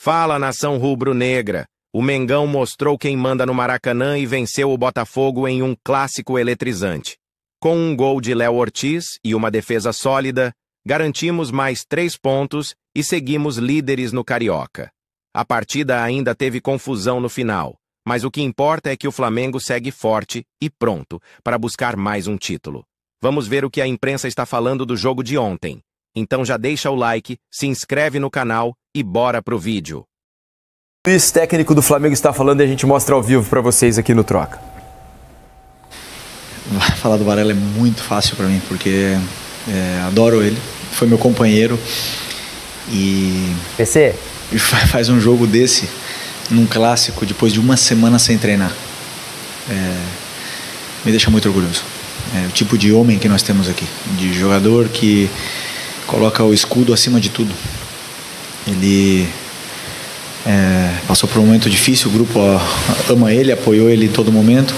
Fala, nação rubro-negra! O Mengão mostrou quem manda no Maracanã e venceu o Botafogo em um clássico eletrizante. Com um gol de Léo Ortiz e uma defesa sólida, garantimos mais 3 pontos e seguimos líderes no Carioca. A partida ainda teve confusão no final, mas o que importa é que o Flamengo segue forte e pronto para buscar mais um título. Vamos ver o que a imprensa está falando do jogo de ontem. Então já deixa o like, se inscreve no canal e bora pro vídeo. Luiz, técnico do Flamengo, está falando e a gente mostra ao vivo para vocês aqui no Troca. Falar do Varela é muito fácil para mim, porque adoro ele, foi meu companheiro e faz um jogo desse, num clássico, depois de uma semana sem treinar. Me deixa muito orgulhoso. O tipo de homem que nós temos aqui, de jogador que coloca o escudo acima de tudo. Ele passou por um momento difícil, o grupo ama ele, apoiou ele em todo momento.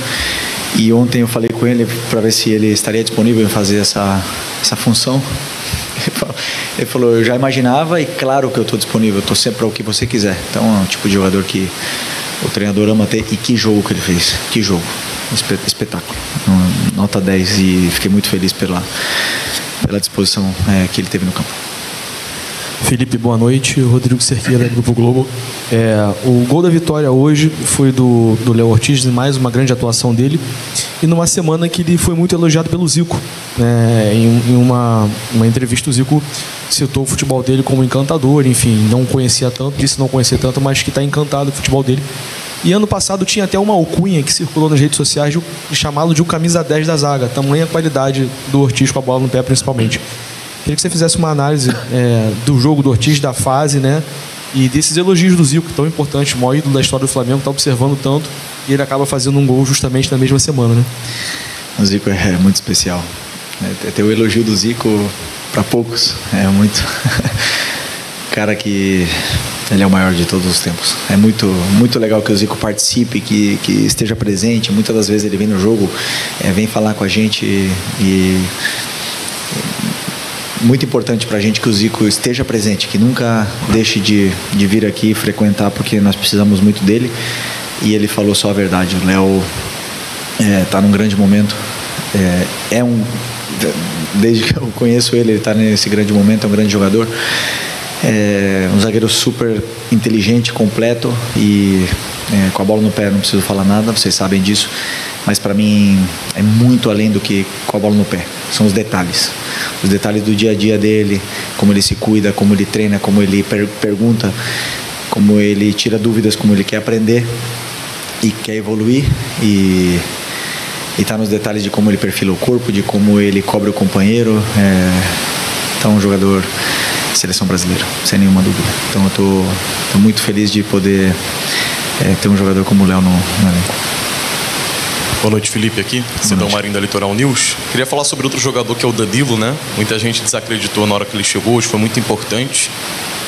E ontem eu falei com ele para ver se ele estaria disponível em fazer essa função. Ele falou, eu já imaginava e claro que eu estou disponível, eu estou sempre para o que você quiser. Então é um tipo de jogador que o treinador ama ter. E que jogo que ele fez, que jogo, espetáculo, nota 10, e fiquei muito feliz pela disposição que ele teve no campo. Felipe, boa noite. Rodrigo Cerqueira, Grupo Globo. O gol da vitória hoje foi do Léo Ortiz, mais uma grande atuação dele, e numa semana que ele foi muito elogiado pelo Zico. Em uma entrevista, o Zico citou o futebol dele como encantador, enfim, não conhecia tanto, disse não conhecer tanto, mas que está encantado com o futebol dele. E ano passado tinha até uma alcunha que circulou nas redes sociais de chamá-lo de um camisa 10 da zaga, tamanha qualidade do Ortiz com a bola no pé principalmente. Queria que você fizesse uma análise do jogo do Ortiz, da fase, né? E desses elogios do Zico, tão importante, o maior ídolo da história do Flamengo, está observando tanto, e ele acaba fazendo um gol justamente na mesma semana, né? O Zico é muito especial. Ter o elogio do Zico para poucos é muito. Cara que ele é o maior de todos os tempos. É muito legal que o Zico participe, que esteja presente. Muitas das vezes ele vem no jogo, vem falar com a gente e muito importante pra gente que o Zico esteja presente, que nunca deixe de vir aqui frequentar, porque nós precisamos muito dele. E ele falou só a verdade. O Léo tá num grande momento. Desde que eu conheço ele tá nesse grande momento, é um grande jogador. Um zagueiro super inteligente, completo e com a bola no pé não preciso falar nada, vocês sabem disso, mas para mim é muito além do que com a bola no pé, são os detalhes do dia a dia dele, como ele se cuida, como ele treina, como ele pergunta, como ele tira dúvidas, como ele quer aprender e quer evoluir e tá nos detalhes de como ele perfila o corpo, de como ele cobre o companheiro. Então um jogador seleção brasileira, sem nenhuma dúvida. Então eu tô muito feliz de poder ter um jogador como o Léo no elenco. Boa noite, Felipe, aqui, Cidão Marinho da Litoral News. Queria falar sobre outro jogador que é o Danilo, né? Muita gente desacreditou na hora que ele chegou, hoje foi muito importante.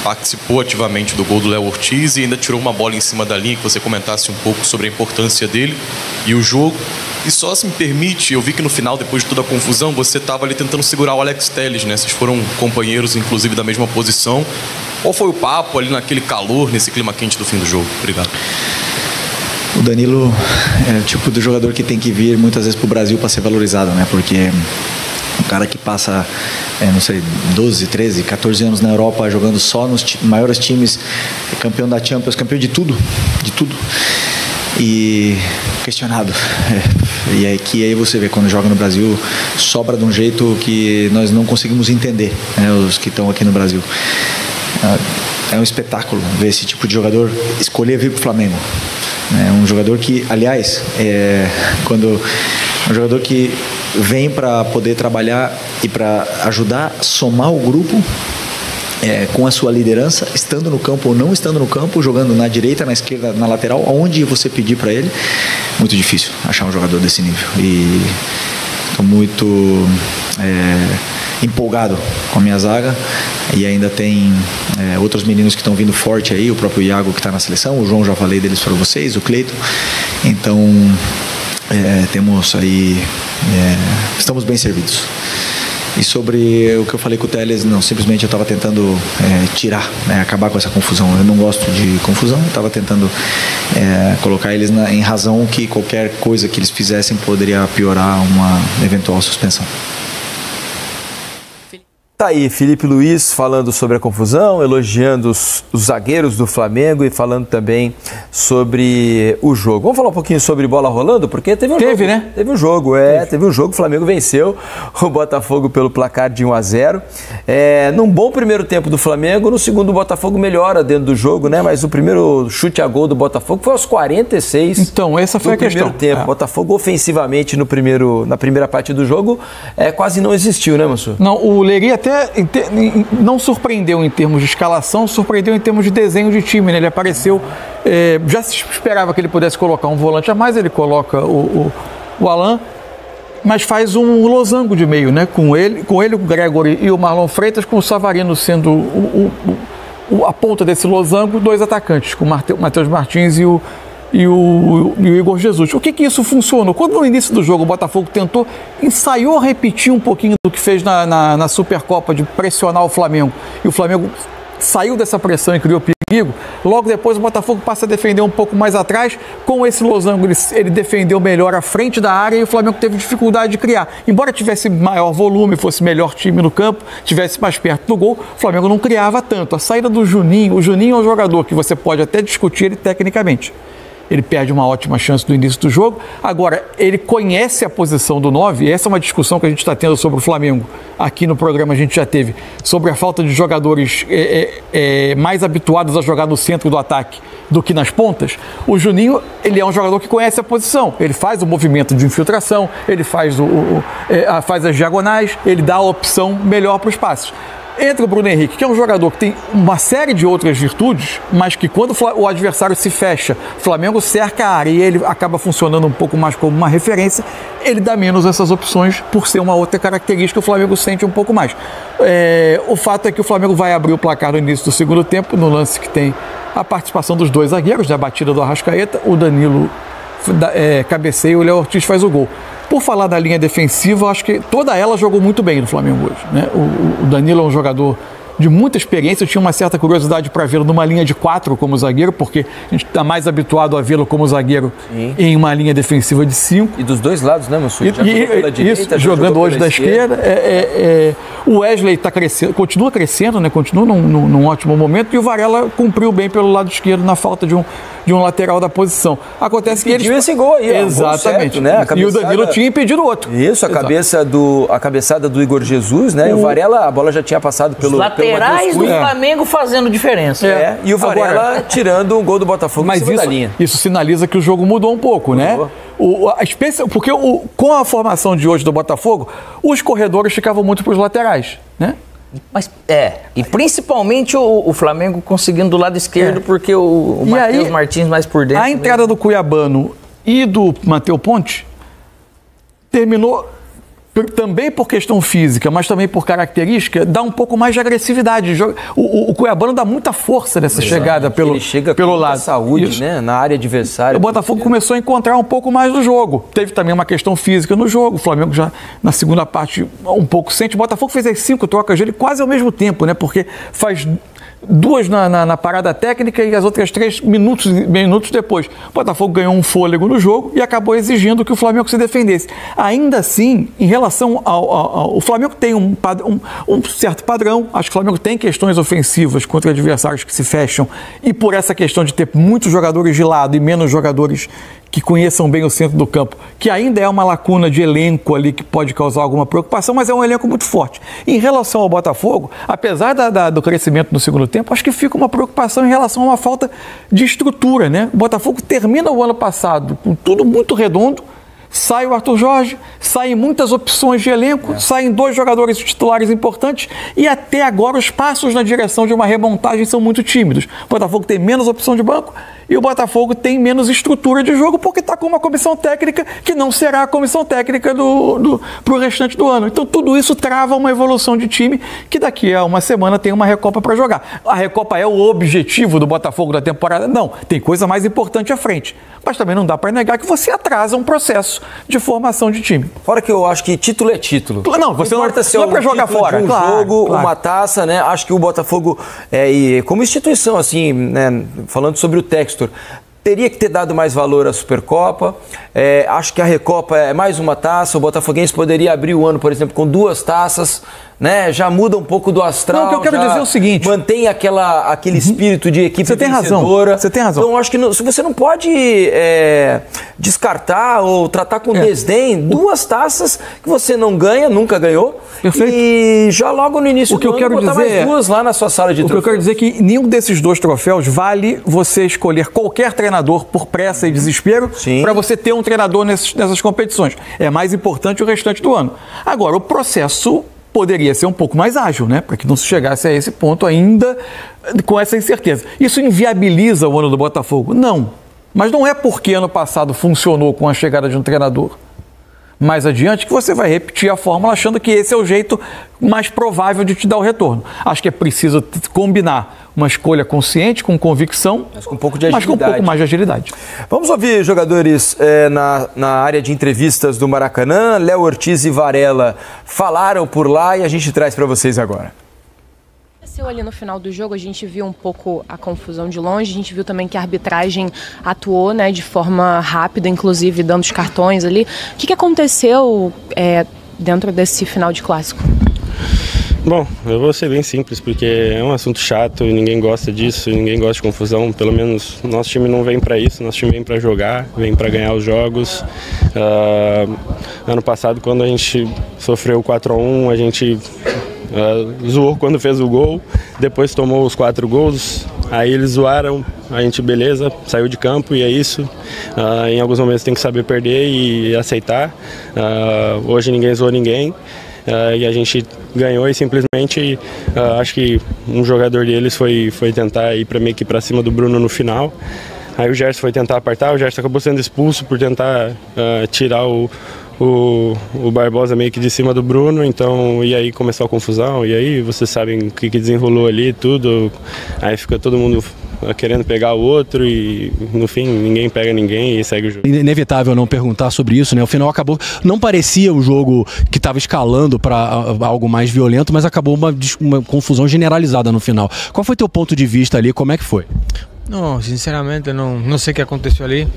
Participou ativamente do gol do Léo Ortiz e ainda tirou uma bola em cima da linha, que você comentasse um pouco sobre a importância dele e o jogo. E só se me permite, eu vi que no final, depois de toda a confusão, você estava ali tentando segurar o Alex Telles, né? Vocês foram companheiros, inclusive, da mesma posição. Qual foi o papo ali naquele calor, nesse clima quente do fim do jogo? Obrigado. O Danilo é o tipo de jogador que tem que vir muitas vezes para o Brasil para ser valorizado, né? Porque um cara que passa, 12, 13, 14 anos na Europa jogando só nos maiores times, campeão da Champions, campeão de tudo, e questionado. E aí você vê, quando joga no Brasil, sobra de um jeito que nós não conseguimos entender, né, os que estão aqui no Brasil. É um espetáculo ver esse tipo de jogador escolher vir para o Flamengo. É um jogador que, aliás, um jogador que vem para poder trabalhar e para ajudar, somar o grupo com a sua liderança, estando no campo ou não estando no campo, jogando na direita, na esquerda, na lateral, aonde você pedir para ele. Muito difícil achar um jogador desse nível. E estou muito empolgado com a minha zaga, e ainda tem outros meninos que estão vindo forte aí, o próprio Iago que está na seleção, o João, já falei deles para vocês, o Cleiton. Então temos aí, estamos bem servidos. E sobre o que eu falei com o Telles, não, simplesmente eu estava tentando tirar, né, acabar com essa confusão. Eu não gosto de confusão, eu estava tentando colocar eles em razão que qualquer coisa que eles fizessem poderia piorar uma eventual suspensão. Tá aí, Felipe Luiz falando sobre a confusão, elogiando os zagueiros do Flamengo e falando também sobre o jogo. Vamos falar um pouquinho sobre bola rolando? Porque teve um jogo, né? Teve um jogo, teve um jogo, o Flamengo venceu o Botafogo pelo placar de 1-0. Num bom primeiro tempo do Flamengo, no segundo o Botafogo melhora dentro do jogo, né? Mas o primeiro chute a gol do Botafogo foi aos 46. Então, essa foi a questão. No primeiro tempo, Botafogo ofensivamente na primeira parte do jogo quase não existiu, né, Mansur? Não, o Leri até não surpreendeu em termos de escalação, surpreendeu em termos de desenho de time, né? Ele apareceu, já se esperava que ele pudesse colocar um volante a mais, ele coloca o Alan, mas faz um losango de meio, né? Com ele, o Gregory e o Marlon Freitas, com o Savarino sendo a ponta desse losango, 2 atacantes, com o Matheus Martins e o Igor Jesus. O que isso funcionou? Quando no início do jogo o Botafogo ensaiou repetir um pouquinho do que fez na Supercopa, de pressionar o Flamengo, e o Flamengo saiu dessa pressão e criou perigo, logo depois o Botafogo passa a defender um pouco mais atrás. Com esse losango ele defendeu melhor à frente da área e o Flamengo teve dificuldade de criar. Embora tivesse maior volume, fosse melhor time no campo, tivesse mais perto do gol, o Flamengo não criava tanto. A saída do Juninho, o Juninho é um jogador que você pode até discutir ele tecnicamente. Ele perde uma ótima chance do início do jogo. Agora, ele conhece a posição do 9, e essa é uma discussão que a gente está tendo sobre o Flamengo. Aqui no programa a gente já teve, sobre a falta de jogadores mais habituados a jogar no centro do ataque do que nas pontas. O Juninho, ele é um jogador que conhece a posição. Ele faz o movimento de infiltração, ele faz as diagonais, ele dá a opção melhor para os passes. Entra o Bruno Henrique, que é um jogador que tem uma série de outras virtudes, mas que quando o adversário se fecha, o Flamengo cerca a área e ele acaba funcionando um pouco mais como uma referência, ele dá menos essas opções por ser uma outra característica, o Flamengo sente um pouco mais. O fato é que o Flamengo vai abrir o placar no início do segundo tempo, no lance que tem a participação dos 2 zagueiros, da batida do Arrascaeta, o Danilo cabeceia e o Léo Ortiz faz o gol. Por falar da linha defensiva, acho que toda ela jogou muito bem no Flamengo hoje, né? O Danilo é um jogador de muita experiência. Eu tinha uma certa curiosidade para vê-lo numa linha de 4 como zagueiro, porque a gente está mais habituado a vê-lo como zagueiro em uma linha defensiva de 5. E dos dois lados, né, Mansur? Jogando hoje da esquerda. O Wesley está crescendo, continua crescendo, né? Continua num ótimo momento, e o Varela cumpriu bem pelo lado esquerdo na falta de um lateral da posição. Acontece que ele esse gol aí, exatamente, certo, né? E o Danilo tinha impedido o outro. Isso, a cabeçada do Igor Jesus, né? E o Varela, a bola já tinha passado pelo laterais do Flamengo fazendo diferença. E o Varela tirando um gol do Botafogo em cima da linha. Isso sinaliza que o jogo mudou um pouco, né? Porque com a formação de hoje do Botafogo, os corredores ficavam muito para os laterais, né? Mas e principalmente o Flamengo conseguindo do lado esquerdo, porque o Matheus Martins mais por dentro. A entrada do Cuiabano e do Matheus Ponte terminou também por questão física, mas também por característica, dá um pouco mais de agressividade. O Cuiabano dá muita força nessa chegada pelo lado. Saúde, né? Na área adversária. O Botafogo começou a encontrar um pouco mais do jogo. Teve também uma questão física no jogo. O Flamengo já na segunda parte um pouco sente. O Botafogo fez as 5 trocas dele quase ao mesmo tempo, né? Porque faz 2 na parada técnica e as outras 3 minutos depois. O Botafogo ganhou um fôlego no jogo e acabou exigindo que o Flamengo se defendesse. Ainda assim, em relação o Flamengo tem um certo padrão. Acho que o Flamengo tem questões ofensivas contra adversários que se fecham, e por essa questão de ter muitos jogadores de lado e menos jogadores que conheçam bem o centro do campo, que ainda é uma lacuna de elenco ali que pode causar alguma preocupação, mas é um elenco muito forte. Em relação ao Botafogo, apesar do crescimento no segundo tempo, acho que fica uma preocupação em relação a uma falta de estrutura, né? O Botafogo termina o ano passado com tudo muito redondo, sai o Arthur Jorge, saem muitas opções de elenco, saem 2 jogadores titulares importantes, e até agora os passos na direção de uma remontagem são muito tímidos. O Botafogo tem menos opção de banco e o Botafogo tem menos estrutura de jogo, porque está com uma comissão técnica que não será a comissão técnica para o restante do ano. Então tudo isso trava uma evolução de time que daqui a uma semana tem uma Recopa para jogar. A Recopa é o objetivo do Botafogo da temporada? Não, tem coisa mais importante à frente. Mas também não dá para negar que você atrasa um processo processo de formação de time. Fora que eu acho que título é título. Não, você não importa se é para jogar fora. De jogo, uma taça, né? Acho que o Botafogo, como instituição, assim, né? Falando sobre o Textor, teria que ter dado mais valor à Supercopa. Acho que a Recopa é mais uma taça. O Botafoguense poderia abrir o ano, por exemplo, com 2 taças, né? Já muda um pouco do astral. Não, o que eu quero dizer é o seguinte: mantém aquele espírito de equipe vencedora. Você tem razão. Então, acho que você não pode descartar ou tratar com desdém 2 taças que você não ganha, nunca ganhou. Perfeito. E já logo no início do ano botar mais 2 lá na sua sala de troféus. O que eu quero dizer é que nenhum desses 2 troféus vale você escolher qualquer treinador por pressa e desespero para você ter um treinador nessas competições. É mais importante o restante do ano. Agora, o processo poderia ser um pouco mais ágil, né? Para que não se chegasse a esse ponto ainda com essa incerteza. Isso inviabiliza o ano do Botafogo? Não. Mas não é porque ano passado funcionou com a chegada de um treinador mais adiante que você vai repetir a fórmula achando que esse é o jeito mais provável de te dar o retorno. Acho que é preciso combinar uma escolha consciente, com convicção, mas com um pouco de agilidade. Mas com um pouco mais de agilidade. Vamos ouvir jogadores na área de entrevistas do Maracanã. Léo Ortiz e Varela falaram por lá e a gente traz para vocês agora. Ali no final do jogo a gente viu um pouco a confusão de longe, a gente viu também que a arbitragem atuou, né, de forma rápida, inclusive dando os cartões ali. O que aconteceu dentro desse final de clássico? Bom, eu vou ser bem simples, porque é um assunto chato, ninguém gosta disso, ninguém gosta de confusão, pelo menos nosso time não vem para isso, nosso time vem para jogar, vem para ganhar os jogos. Ano passado, quando a gente sofreu 4-1, a gente zoou quando fez o gol, depois tomou os 4 gols, aí eles zoaram, a gente beleza, saiu de campo e é isso. Em alguns momentos tem que saber perder e aceitar. Hoje ninguém zoou ninguém. E a gente ganhou e simplesmente acho que um jogador deles foi tentar ir meio que para cima do Bruno no final. Aí o Gerson foi tentar apartar, o Gerson acabou sendo expulso por tentar tirar o Barbosa meio que de cima do Bruno, então, e aí começou a confusão, e aí vocês sabem o que desenrolou ali, tudo, aí fica todo mundo querendo pegar o outro e no fim ninguém pega ninguém e segue o jogo. Inevitável não perguntar sobre isso, né? O final acabou, não parecia o jogo que estava escalando para algo mais violento, mas acabou uma confusão generalizada no final. Qual foi teu ponto de vista ali, como é que foi? Não, sinceramente não sei o que aconteceu ali.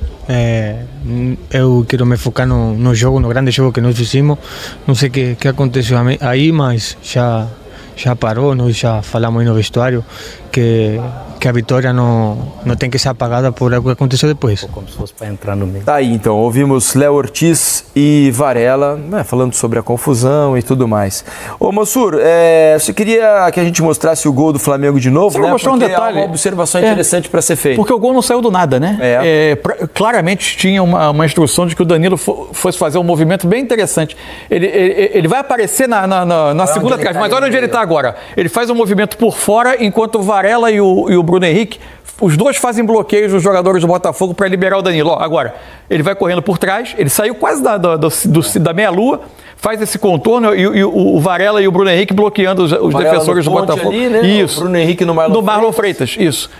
Eu quero me focar no jogo, no grande jogo que nós fizemos. Não sei o que aconteceu aí, mas já parou, nós já falamos aí no vestuário que a vitória não tem que ser apagada por algo que aconteceu depois. Como se fosse para entrar no meio. Tá aí, então, ouvimos Léo Ortiz e Varela, né, falando sobre a confusão e tudo mais. Ô, Mansur, você queria que a gente mostrasse o gol do Flamengo de novo, né? Mostrar um detalhe. É uma observação interessante para ser feita. Porque o gol não saiu do nada, né? Claramente tinha uma instrução de que o Danilo fosse fazer um movimento bem interessante. Ele vai aparecer na segunda trave, mas olha onde ele está agora. Ele faz um movimento por fora, enquanto o Varela e o Bruno Henrique, os dois fazem bloqueios dos jogadores do Botafogo para liberar o Danilo. Agora, ele vai correndo por trás, ele saiu quase da meia-lua, faz esse contorno e o Varela e o Bruno Henrique bloqueando os defensores do Botafogo. Ali, né? Isso. O Bruno Henrique no Marlon Freitas. Isso.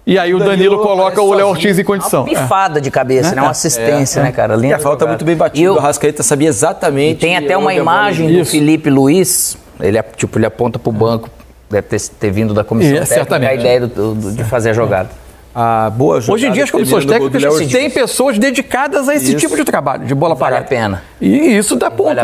E aí o Danilo coloca o Léo Ortiz em condição. Uma pifada de cabeça, né? Uma assistência, né, cara? E a falta muito bem batida. O Arrascaeta sabia exatamente. E tem até uma imagem do Felipe Luiz, ele aponta pro banco. Deve ter vindo da comissão técnica a ideia de fazer a jogada. Boa jogada. Hoje em dia as comissões técnicas têm pessoas dedicadas a esse tipo de trabalho, de bola parada. Vale a pena. E isso dá ponto.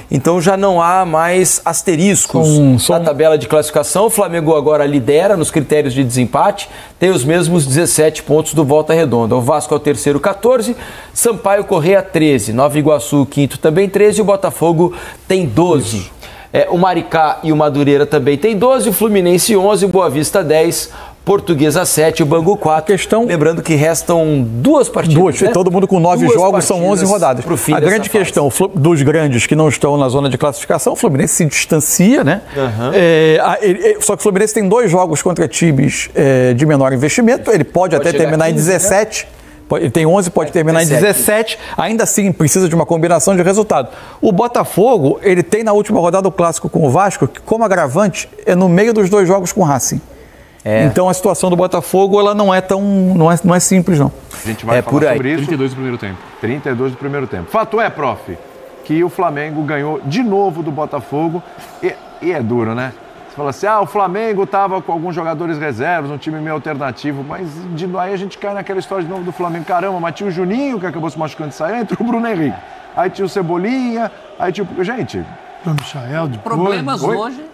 Então já não há mais asteriscos na tabela de classificação. O Flamengo agora lidera nos critérios de desempate, tem os mesmos 17 pontos do Volta Redonda. O Vasco é o terceiro, 14, Sampaio Corrêa 13, Nova Iguaçu, quinto, também 13, e o Botafogo tem 12. O Maricá e o Madureira também tem 12, o Fluminense 11, o Boa Vista 10, Portuguesa 7, o Bangu 4. Lembrando que restam 2 partidas. Né? Todo mundo com 9 jogos, são 11 rodadas. A grande questão dos grandes que não estão na zona de classificação, o Fluminense se distancia, né? Só que o Fluminense tem 2 jogos contra times de menor investimento, ele pode até terminar 15, em 17. Né? Ele tem 11, pode terminar em 17, ainda assim precisa de uma combinação de resultado. O Botafogo, ele tem na última rodada o clássico com o Vasco, que como agravante é no meio dos 2 jogos com o Racing. Então a situação do Botafogo ela não é simples, não. A gente vai falar sobre isso. 32 do primeiro tempo. 32 do primeiro tempo. Fato é, prof, que o Flamengo ganhou de novo do Botafogo e é duro, né? Você fala assim, o Flamengo estava com alguns jogadores reservas, um time meio alternativo, mas aí a gente cai naquela história de novo do Flamengo. Caramba, mas tinha o Juninho, que acabou se machucando e saiu, entrou o Bruno Henrique. Aí tinha o Cebolinha, aí tinha o... Gente... O Michael depois. Problemas hoje...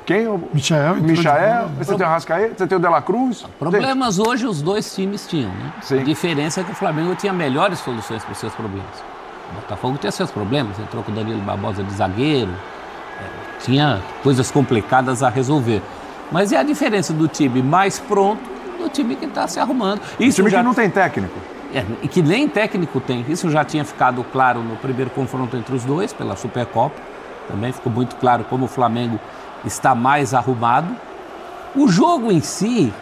Quem? O Michael. Você tem o Arrascaeta, você tem o De La Cruz. Problemas hoje os dois times tinham, né? Sim. A diferença é que o Flamengo tinha melhores soluções para os seus problemas. O Botafogo tinha seus problemas, entrou com o Danilo Barbosa de zagueiro, tinha coisas complicadas a resolver. Mas é a diferença do time mais pronto do time que está se arrumando. Isso time que não tem técnico. E que nem técnico tem. Isso já tinha ficado claro no primeiro confronto entre os dois, pela Supercopa. Também ficou muito claro como o Flamengo está mais arrumado. O jogo em si,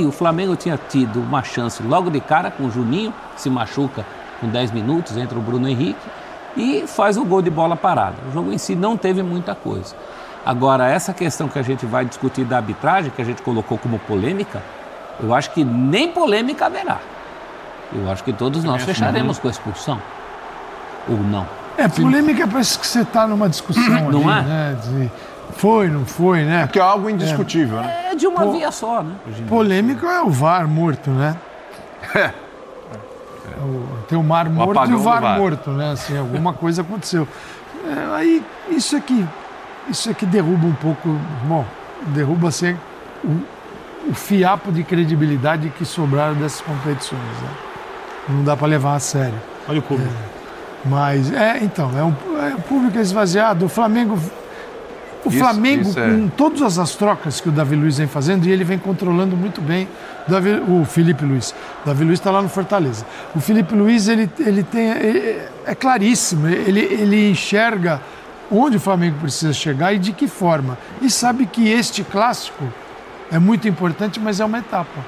o Flamengo tinha tido uma chance logo de cara com o Juninho, que se machuca com 10 minutos, entra o Bruno Henrique e faz o gol de bola parada. O jogo em si não teve muita coisa. Agora, essa questão que a gente vai discutir da arbitragem, que a gente colocou como polêmica, eu acho que nem polêmica haverá. Eu acho que todos nós fecharemos com a expulsão. Ou não. Polêmica parece que você está numa discussão não ali, né? Foi, não foi, né? Porque é algo indiscutível, né? É de uma via só, né? Polêmico é o VAR morto, né? Tem o mar morto e o VAR morto, né? Assim, alguma coisa aconteceu. Aí, isso aqui derruba um pouco, derruba assim, o fiapo de credibilidade que sobraram dessas competições, né? Não dá para levar a sério. Olha o público. Mas, o público esvaziado. O Flamengo, com todas as trocas que o Davi Luiz vem fazendo, e ele vem controlando muito bem o Felipe Luiz. O Davi Luiz está lá no Fortaleza. O Felipe Luiz, é claríssimo, ele enxerga onde o Flamengo precisa chegar e de que forma. E sabe que este clássico é muito importante, mas é uma etapa.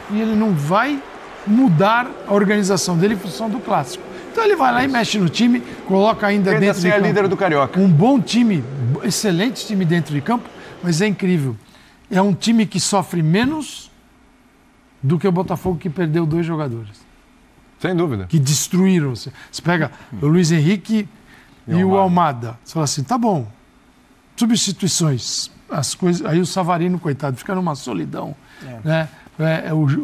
E ele não vai mudar a organização dele em função do clássico. Então ele vai lá e mexe no time, coloca ainda dentro de campo. Líder do Carioca. Um bom time, excelente time dentro de campo, mas é incrível. É um time que sofre menos do que o Botafogo, que perdeu 2 jogadores. Sem dúvida. Que destruíram. Você pega o Luiz Henrique e o Almada. Você fala assim, tá bom. Substituições. As coisas. Aí o Savarino, coitado, fica numa solidão. Né?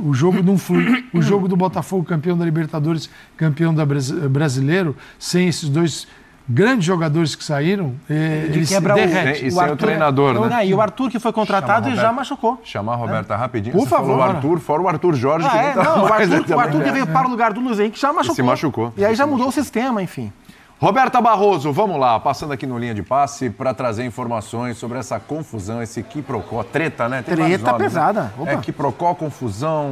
O jogo não flui. O jogo do Botafogo, campeão da Libertadores, campeão da Brasileiro, sem esses 2 grandes jogadores que saíram, ele se derrete. E sem o treinador, né? E o Arthur, que foi contratado, ele já machucou. Chamar a Roberta rapidinho. Por favor. Falou o Arthur, fora o Arthur Jorge. O Arthur que veio para o lugar do Luiz Henrique já machucou. Se machucou. E aí já mudou o sistema, enfim. Roberta Barroso, vamos lá, passando aqui no Linha de Passe para trazer informações sobre essa confusão, esse quiprocó, treta, né? Tem treta nomes, pesada. Né? Quiprocó, confusão,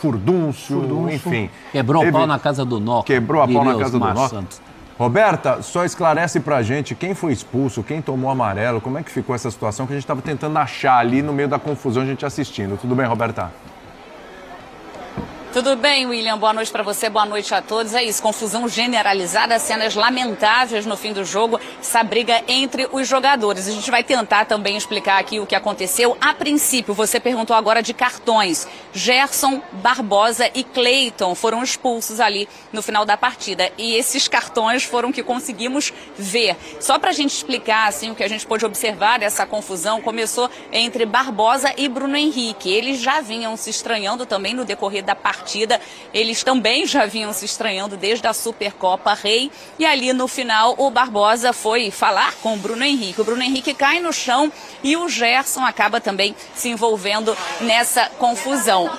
furdúncio, enfim. Quebrou o pau na Casa do Nó. Quebrou a pau na Casa do Nó. Roberta, só esclarece pra gente quem foi expulso, quem tomou amarelo, como é que ficou essa situação que a gente estava tentando achar ali no meio da confusão, a gente assistindo. Tudo bem, Roberta? Tudo bem, William? Boa noite para você, boa noite a todos. É isso, confusão generalizada, cenas lamentáveis no fim do jogo, essa briga entre os jogadores. A gente vai tentar também explicar aqui o que aconteceu. A princípio, você perguntou agora de cartões. Gerson, Barbosa e Cleiton foram expulsos ali no final da partida. E esses cartões foram que conseguimos ver. Só para a gente explicar assim, o que a gente pôde observar dessa confusão, começou entre Barbosa e Bruno Henrique. Eles já vinham se estranhando também no decorrer da partida. Eles também já vinham se estranhando desde a Supercopa Rei. E ali no final o Barbosa foi falar com o Bruno Henrique. O Bruno Henrique cai no chão e o Gerson acaba também se envolvendo nessa confusão.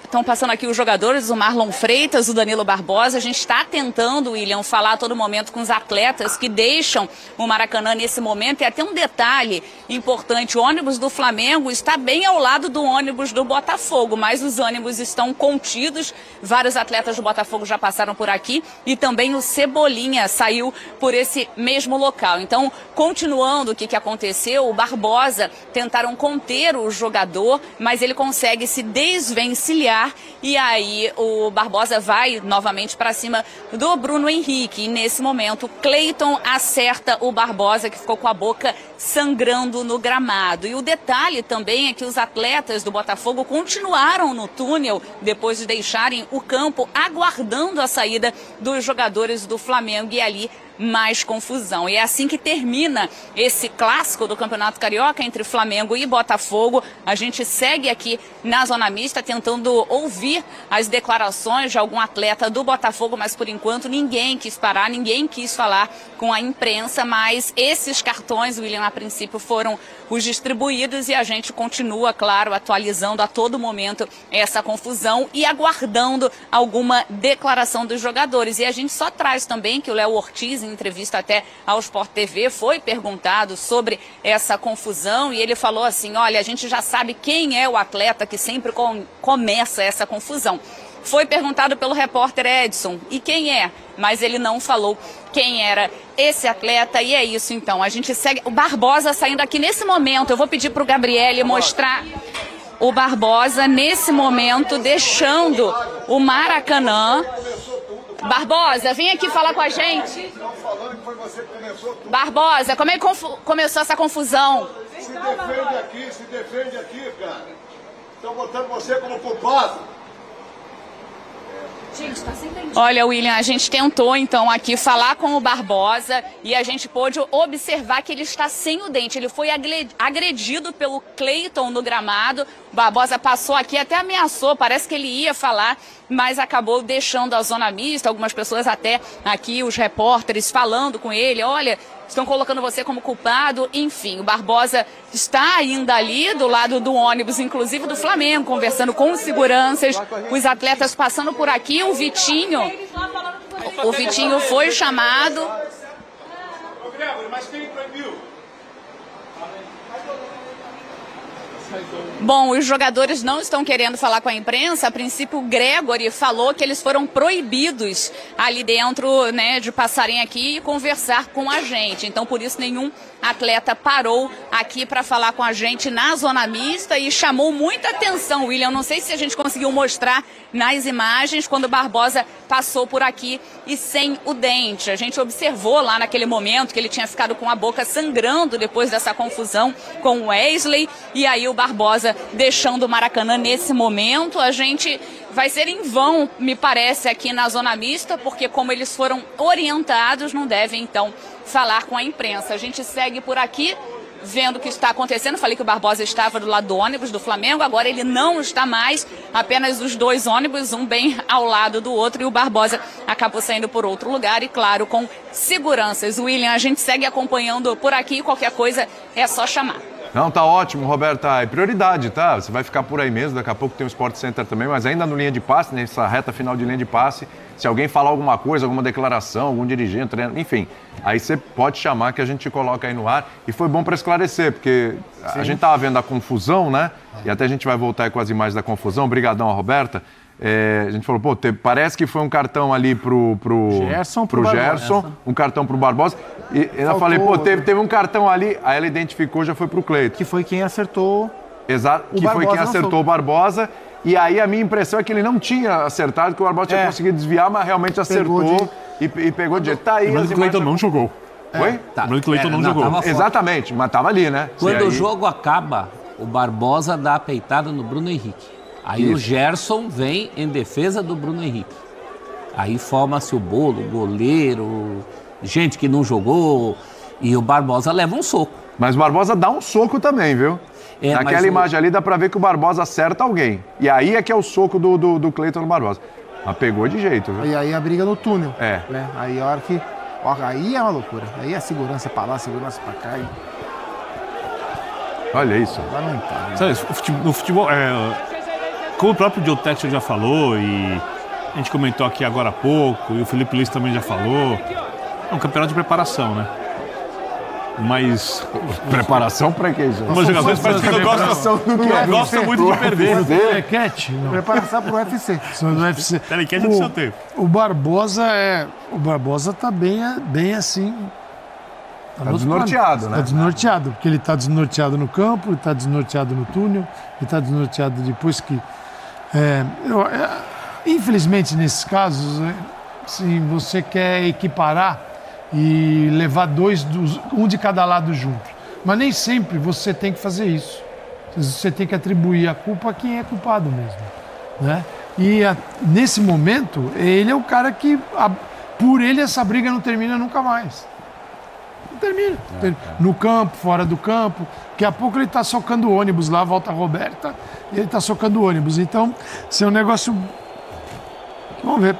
Estão passando aqui os jogadores, o Marlon Freitas, o Danilo Barbosa. A gente está tentando, William, falar a todo momento com os atletas que deixam o Maracanã nesse momento. E até um detalhe importante, o ônibus do Flamengo está bem ao lado do ônibus do Botafogo, mas os ônibus estão contidos. Vários atletas do Botafogo já passaram por aqui e também o Cebolinha saiu por esse mesmo local. Então, continuando o que aconteceu, o Barbosa tentaram conter o jogador, mas ele consegue se desvencilhar lugar. E aí o Barbosa vai novamente para cima do Bruno Henrique. E nesse momento, Cleiton acerta o Barbosa, que ficou com a boca sangrando no gramado. E o detalhe também é que os atletas do Botafogo continuaram no túnel depois de deixarem o campo, aguardando a saída dos jogadores do Flamengo, e ali mais confusão. E é assim que termina esse clássico do Campeonato Carioca entre Flamengo e Botafogo. A gente segue aqui na Zona Mista tentando ouvir as declarações de algum atleta do Botafogo, mas por enquanto ninguém quis parar, ninguém quis falar com a imprensa, mas esses cartões, William, a princípio foram os distribuídos e a gente continua, claro, atualizando a todo momento essa confusão e aguardando alguma declaração dos jogadores. E a gente só traz também que o Léo Ortiz, em entrevista até ao Sport TV, foi perguntado sobre essa confusão e ele falou assim: olha, a gente já sabe quem é o atleta que sempre começa essa confusão. Foi perguntado pelo repórter Edson, e quem é? Mas ele não falou quem era esse atleta, e é isso então. A gente segue. O Barbosa saindo aqui nesse momento. Eu vou pedir para o Gabriele mostrar o Barbosa nesse momento, deixando o Maracanã. Barbosa, vem aqui falar com a gente. Barbosa, como é que começou essa confusão? Se defende aqui, cara. Estão botando você como culpado. Gente, tá sem entendido. Olha, William, a gente tentou então aqui falar com o Barbosa e a gente pôde observar que ele está sem o dente. Ele foi agredido pelo Cleiton no gramado. O Barbosa passou aqui, até ameaçou, parece que ele ia falar, mas acabou deixando a Zona Mista. Algumas pessoas até aqui, os repórteres, falando com ele: olha, estão colocando você como culpado. Enfim, o Barbosa está ainda ali do lado do ônibus, inclusive do Flamengo, conversando com os seguranças, os atletas passando por aqui. O Vitinho foi chamado. Mas quem proibiu? Bom, os jogadores não estão querendo falar com a imprensa. A princípio, o Gregory falou que eles foram proibidos ali dentro, né, de passarem aqui e conversar com a gente. Então, por isso, nenhum atleta parou aqui para falar com a gente na Zona Mista e chamou muita atenção, William. Não sei se a gente conseguiu mostrar nas imagens quando o Barbosa passou por aqui e sem o dente. A gente observou lá naquele momento que ele tinha ficado com a boca sangrando depois dessa confusão com o Wesley, e aí o Barbosa deixando o Maracanã nesse momento. A gente vai ser em vão, me parece, aqui na Zona Mista, porque como eles foram orientados, não devem então falar com a imprensa. A gente segue por aqui, vendo o que está acontecendo. Falei que o Barbosa estava do lado do ônibus do Flamengo, agora ele não está mais, apenas os dois ônibus, um bem ao lado do outro, e o Barbosa acabou saindo por outro lugar e, claro, com seguranças. William, a gente segue acompanhando por aqui, qualquer coisa é só chamar. Não, tá ótimo, Roberta. É prioridade, tá? Você vai ficar por aí mesmo, daqui a pouco tem o Sport Center também, mas ainda no linha de passe, nessa reta final de linha de passe, se alguém falar alguma coisa, alguma declaração, algum dirigente, enfim, aí você pode chamar que a gente coloca aí no ar. E foi bom para esclarecer, porque a gente tava vendo a confusão, né? E até a gente vai voltar aí com as imagens da confusão. Obrigadão, Roberta. A gente falou, parece que foi um cartão ali pro Gerson, um cartão pro Barbosa. E ainda falei, teve um cartão ali, aí ela identificou, já foi pro Cleiton. Que foi quem acertou. Exato, foi quem acertou o Barbosa. E aí a minha impressão é que ele não tinha acertado, que o Barbosa tinha conseguido desviar, mas realmente acertou e pegou de jeito. Tá aí. Mas o Cleiton não jogou. Oi? O Cleiton não jogou. Exatamente, mas tava ali, né? Quando o jogo acaba, o Barbosa dá a peitada no Bruno Henrique. Aí o Gerson vem em defesa do Bruno Henrique. Aí forma-se o bolo, o goleiro, gente que não jogou, e o Barbosa leva um soco. Mas o Barbosa dá um soco também, viu? Naquela imagem ali dá pra ver que o Barbosa acerta alguém. E aí é que é o soco do Cleiton no Barbosa. Mas pegou de jeito, viu? E aí a briga no túnel. Né? Aí a hora que... Aí é uma loucura. Aí é segurança pra lá, segurança pra cá. Olha isso. No futebol... Como o próprio Joe Textor já falou, e a gente comentou aqui agora há pouco, e o Felipe Luiz também já falou, é um campeonato de preparação, né? Mas... Preparação pra quê, gente? Os jogadores parecem que não gostam muito de perder. Telecat? Preparação pro UFC. Telecat é do seu tempo. O Barbosa tá bem assim... Tá desnorteado, né? Tá desnorteado, porque ele tá desnorteado no campo, ele tá desnorteado no túnel, ele tá desnorteado depois que Infelizmente, nesses casos, assim, você quer equiparar e levar um de cada lado junto. Mas nem sempre você tem que fazer isso. Você tem que atribuir a culpa a quem é culpado mesmo, né? E nesse momento, ele é o cara que, por ele, essa briga não termina nunca mais. Não termina. No campo, fora do campo. Daqui a pouco ele está socando ônibus lá, volta a Roberta, e ele está socando ônibus. Então, isso é um negócio... Vamos ver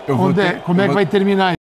como é que vai terminar.